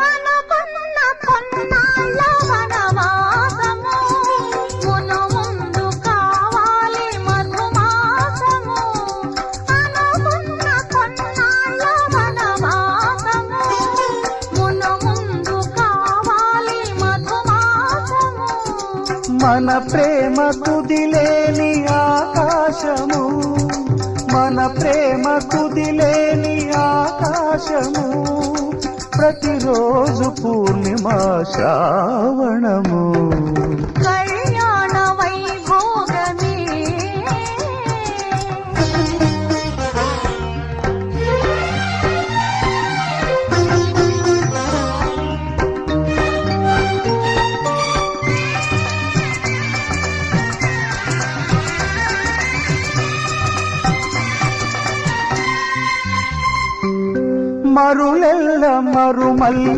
అనుకున్న కొన్నాళ్ళ వనవాసము మును ముందు కావాలి మధుమాసము. అనుకున్న కొన్నాళ్ళ వనవాసము మును ముందు కావాలి మధుమాసము. మన ప్రేమ కుదిలేని ఆకాశము, మన ప్రేమ కుదిలేని ఆకాశము, ప్రతిరోజు పూర్ణిమ శ్రావణము. కళ్యాణ వైభోగమే మరులెల్ల మరుమల్లె